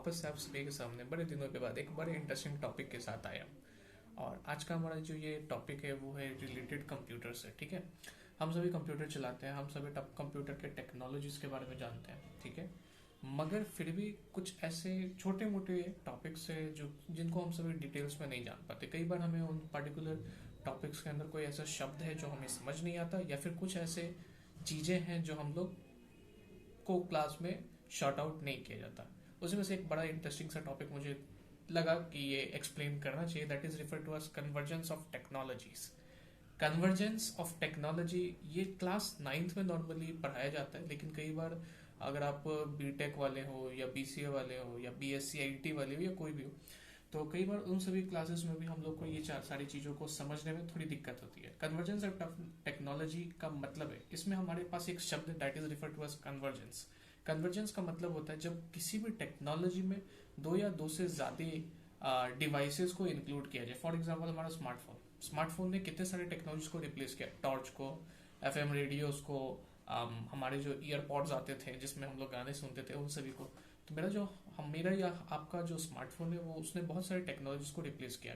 वापस से आप सभी के सामने बड़े दिनों के बाद एक बड़े इंटरेस्टिंग टॉपिक के साथ आया। और आज का हमारा जो ये टॉपिक है वो है रिलेटेड कंप्यूटर से। ठीक है, हम सभी कंप्यूटर चलाते हैं, हम सभी कंप्यूटर के टेक्नोलॉजीज के बारे में जानते हैं। ठीक है, मगर फिर भी कुछ ऐसे छोटे मोटे टॉपिक्स है जो जिनको हम सभी डिटेल्स में नहीं जान पाते। कई बार हमें उन पर्टिकुलर टॉपिक्स के अंदर कोई ऐसा शब्द है जो हमें समझ नहीं आता, या फिर कुछ ऐसे चीज़ें हैं जो हम लोग को क्लास में शॉर्ट आउट नहीं किया जाता। उसमें से एक बड़ा इंटरेस्टिंग सा टॉपिक मुझे लगा कि ये एक्सप्लेन करना चाहिए, that is refer to as convergence of technologies. Convergence of technology ये क्लास 9th में नॉर्मली पढ़ाया जाता है, लेकिन कई बार अगर आप बीटेक वाले हो या बीसीए वाले हो या बीएससी आईटी वाले हो या कोई भी हो, तो कई बार उन सभी क्लासेस में भी हम लोग को ये चार सारी चीज़ों को समझने में थोड़ी दिक्कत होती है। कन्वर्जेंस ऑफ टेक्नोलॉजी का मतलब है, इसमें हमारे पास एक शब्द that is refer to as convergence. Convergence का मतलब होता है जब किसी भी टेक्नोलॉजी में दो या दो से ज्यादा डिवाइसेस को इंक्लूड किया जाए। फॉर एग्जांपल हमारा स्मार्टफोन ने कितने सारे टेक्नोलॉजीज को रिप्लेस किया, टॉर्च को, एफएम रेडियोस को, हमारे जो ईयरपॉड्स आते थे जिसमें हम लोग गाने सुनते थे, उन सभी को। तो मेरा या आपका जो स्मार्टफोन है वो उसने बहुत सारे टेक्नोलॉजीज को रिप्लेस किया।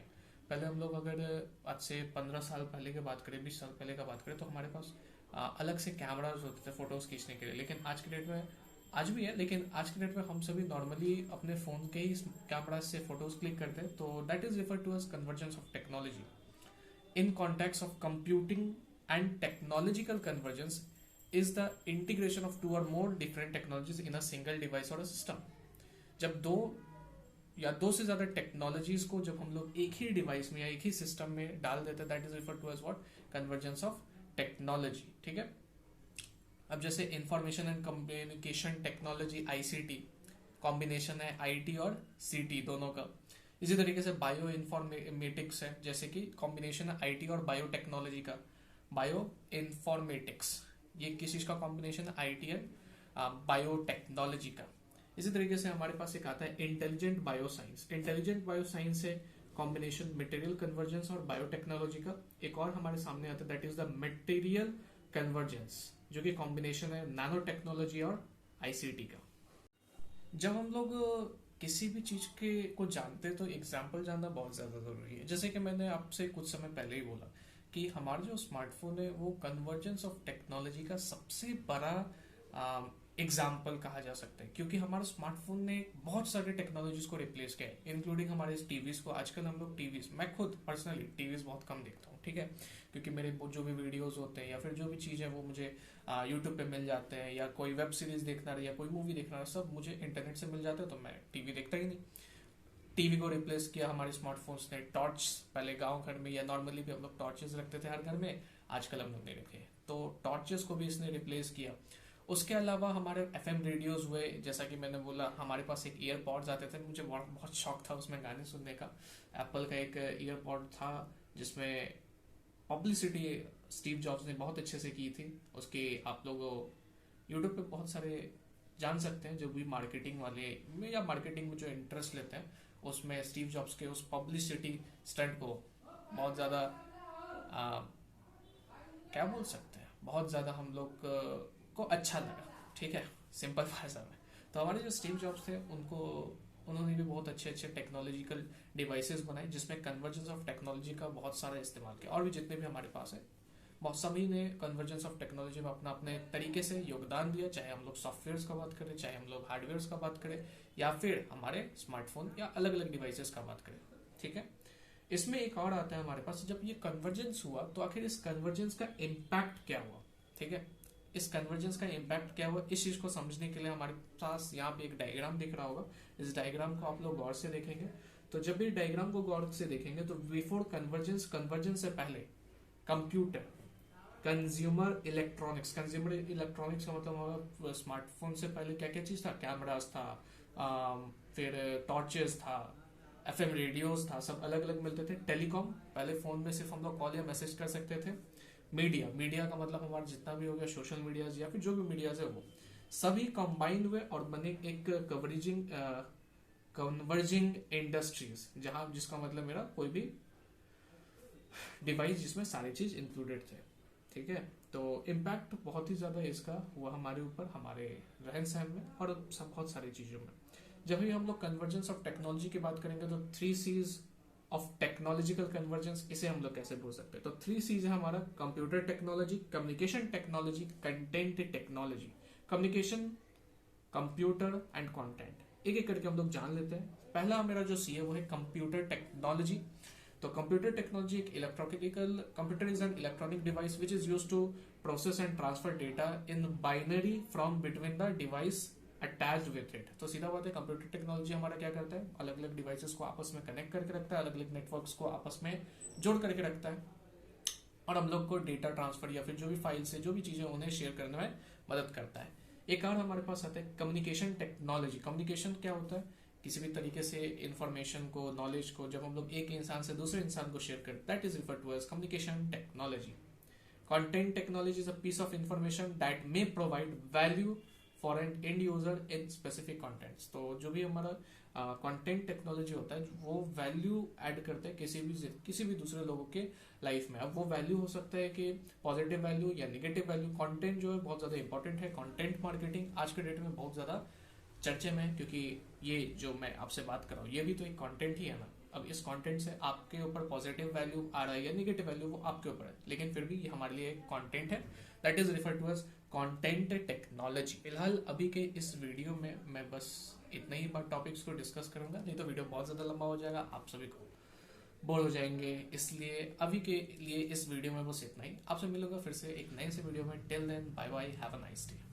पहले हम लोग अगर आज से 15 साल पहले की बात करें, 20 साल पहले का बात करें, तो हमारे पास अलग से कैमराज होते थे फोटोज खींचने के लिए। लेकिन आज के डेट में, आज भी है, लेकिन आज के डेट में हम सभी नॉर्मली अपने फोन के ही कैमरा से फोटोज क्लिक करते हैं। तो that is refer to as convergence of technology in context of computing and technological convergence is the integration of two or more different technologies in a single device or a system। जब दो या दो से ज्यादा technologies को जब हम लोग एक ही डिवाइस में या एक ही सिस्टम में डाल देते हैं, that is refer to as what, convergence of technology. ठीक है, अब जैसे information and communication technology ICT, combination है आईटी और सीटी दोनों का। इसी तरीके से बायो इन्फॉर्मेटिक्स है, जैसे कि कॉम्बिनेशन है आईटी और बायोटेक्नोलॉजी का, बायो इन्फॉर्मेटिक्स। ये किस चीज का कॉम्बिनेशन है, आईटी एंड बायोटेक्नोलॉजी का। इसी तरीके से हमारे पास एक आता है इंटेलिजेंट बायोसाइंस। इंटेलिजेंट बायोसाइंस है कॉम्बिनेशन मटेरियल कन्वर्जेंस और बायोटेक्नोलॉजी का। एक और हमारे सामने आता है that is the material convergence, जो कि कॉम्बिनेशन है नैनो टेक्नोलॉजी और आईसीटी का। जब हम लोग किसी भी चीज के को जानते हैं तो एग्जाम्पल जानना बहुत ज्यादा जरूरी है। जैसे कि मैंने आपसे कुछ समय पहले ही बोला कि हमारा जो स्मार्टफोन है वो कन्वर्जेंस ऑफ टेक्नोलॉजी का सबसे बड़ा एग्जाम्पल कहा जा सकता है, क्योंकि हमारा स्मार्टफोन ने बहुत सारे टेक्नोलॉजीज को रिप्लेस किया है, इंक्लूडिंग हमारे टीवीज को। आजकल हम लोग टीवीज, मैं खुद पर्सनली टीवीज बहुत कम देखता हूँ। ठीक है, क्योंकि मेरे जो भी वीडियोस होते हैं या फिर जो भी चीज़ है वो मुझे यूट्यूब पे मिल जाते हैं, या कोई वेब सीरीज देखना रहा या कोई मूवी देखना रहा, सब मुझे इंटरनेट से मिल जाता है, तो मैं टीवी देखता ही नहीं। टीवी को रिप्लेस किया हमारे स्मार्टफोन्स ने। टॉर्च, पहले गांव घर में या नॉर्मली भी हम लोग टॉर्चेस रखते थे हर घर में, आजकल हम लोग नहीं रखे, तो टॉर्चेस को भी इसने रिप्लेस किया। उसके अलावा हमारे एफएम रेडियोज हुए, जैसा कि मैंने बोला हमारे पास एक ईयरपॉड्स आते थे, मुझे बहुत शौक था उसमें गाने सुनने का। एप्पल का एक ईयरपॉड था जिसमें पब्लिसिटी स्टीव जॉब्स ने बहुत अच्छे से की थी उसकी। आप लोग यूट्यूब पे बहुत सारे जान सकते हैं जो भी मार्केटिंग वाले में या मार्केटिंग में जो इंटरेस्ट लेते हैं, उसमें स्टीव जॉब्स के उस पब्लिसिटी स्टंट को बहुत ज़्यादा क्या बोल सकते हैं, बहुत ज़्यादा हम लोग को अच्छा लगा। ठीक है, सिंपल भाषा में। तो हमारे जो स्टीव जॉब्स थे उन्होंने भी बहुत अच्छे अच्छे टेक्नोलॉजिकल डिवाइसेस बनाए जिसमें कन्वर्जेंस ऑफ टेक्नोलॉजी का बहुत सारा इस्तेमाल किया। और भी जितने भी हमारे पास है, बहुत सभी ने कन्वर्जेंस ऑफ टेक्नोलॉजी में अपना अपने तरीके से योगदान दिया, चाहे हम लोग सॉफ्टवेयर का बात करें, चाहे हम लोग हार्डवेयर का बात करें, या फिर हमारे स्मार्टफोन या अलग अलग डिवाइसेस का बात करें। ठीक है, इसमें एक और आता है हमारे पास, जब ये कन्वर्जेंस हुआ तो आखिर इस कन्वर्जेंस का इम्पैक्ट क्या हुआ। ठीक है, इस कन्वर्जेंस का इम्पैक्ट क्या हुआ, इस चीज को समझने के लिए हमारे पास यहाँ पे एक डायग्राम दिख रहा होगा। इस डायग्राम को आप लोग गौर से देखेंगे, तो जब भी डायग्राम को गौर से देखेंगे तो बिफोर कन्वर्जेंस, कन्वर्जेंस से पहले कंप्यूटर, कंज्यूमर इलेक्ट्रॉनिक्स का मतलब हमारा स्मार्टफोन से पहले क्या क्या चीज था, कैमरास था, फिर टॉर्चेस था, एफएम रेडियोस था, सब अलग अलग मिलते थे। टेलीकॉम, पहले फोन में सिर्फ हम लोग कॉल या मैसेज कर सकते थे। मीडिया का मतलब हमारा जितना भी हो गया सोशल मीडिया या फिर जो भी मीडिया है वो सभी कंबाइंड हुए और बने एक कन्वर्जिंग इंडस्ट्रीज, जहां जिसका मतलब मेरा कोई भी डिवाइस जिसमें सारी चीज इंक्लूडेड थे। ठीक है, तो इम्पैक्ट बहुत ही ज्यादा इसका हुआ हमारे ऊपर, हमारे रहन सहन में और सब बहुत सारी चीजों में। जब भी हम लोग कन्वर्जेंस ऑफ टेक्नोलॉजी की बात करेंगे तो 3 C's ऑफ टेक्नोलॉजिकल कन्वर्जेंस, इसे हम लोग कैसे बोल सकते हैं? तो 3 C's है हमारा: computer technology, communication technology, content technology. Communication, computer and content, एक एक करके हम लोग जान लेते हैं। पहला मेरा जो सी है वो है कंप्यूटर टेक्नोलॉजी। तो कंप्यूटर टेक्नोलॉजी एक electrical computer is an electronic device which is used to process and transfer data in binary from between the device attached with it. तो सीधा बात है, कंप्यूटर टेक्नोलॉजी हमारा क्या करता है? अलग अलग डिवाइसेस को आपस में कनेक्ट करके रखता है, अलग अलग नेटवर्क्स को आपस में जोड़ करके रखता है, और हम लोग को डेटा ट्रांसफर या फिर जो भी फाइल से जो भी चीजें उन्हें शेयर करने में मदद करता है। एक और हमारे पास आता है कम्युनिकेशन टेक्नोलॉजी। कम्युनिकेशन क्या होता है? किसी भी तरीके से इंफॉर्मेशन को, नॉलेज को जब हम लोग एक इंसान से दूसरे इंसान को शेयर करते, that is refer to as communication technology. Content technology is a piece of information that may provide value for an end user in specific contents. तो जो भी हमारा कंटेंट टेक्नोलॉजी होता है वो वैल्यू ऐड करता है किसी भी दूसरे लोगों के लाइफ में। अब वो वैल्यू हो सकता है कि पॉजिटिव वैल्यू या नेगेटिव वैल्यू। कंटेंट जो है बहुत ज्यादा इंपॉर्टेंट है। कंटेंट मार्केटिंग आज के डेट में बहुत ज्यादा चर्चे में है, क्योंकि ये जो मैं आपसे बात कर रहा हूँ ये भी तो एक कंटेंट ही है ना। अब इस कंटेंट से आपके ऊपर पॉजिटिव वैल्यू आ रहा है या नेगेटिव वैल्यू, वो आपके ऊपर है, लेकिन फिर भी ये हमारे लिए एक कंटेंट है। That is refer to as content technology. फिलहाल अभी के इस वीडियो में मैं बस इतना ही बात टॉपिक्स को डिस्कस करूंगा, नहीं तो वीडियो बहुत ज्यादा लंबा हो जाएगा, आप सभी को बोर हो जाएंगे। इसलिए अभी के लिए इस वीडियो में बस इतना ही। आपसे मिलूंगा फिर से एक नए से वीडियो में। Till then, bye bye, have a nice day.